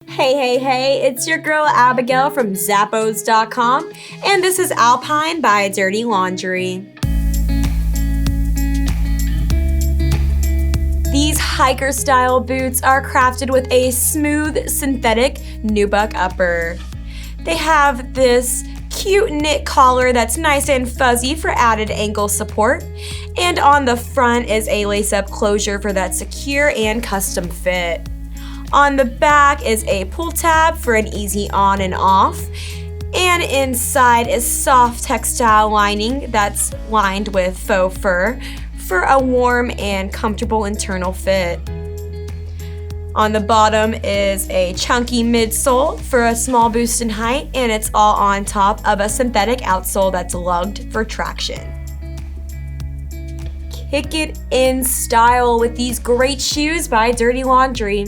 Hey, it's your girl Abigail from Zappos.com, and this is Alpine by Dirty Laundry. These hiker-style boots are crafted with a smooth synthetic nubuck upper. They have this cute knit collar that's nice and fuzzy for added ankle support, and on the front is a lace-up closure for that secure and custom fit. On the back is a pull tab for an easy on and off, and inside is soft textile lining that's lined with faux fur for a warm and comfortable internal fit. On the bottom is a chunky midsole for a small boost in height, and it's all on top of a synthetic outsole that's lugged for traction. Kick it in style with these great shoes by Dirty Laundry.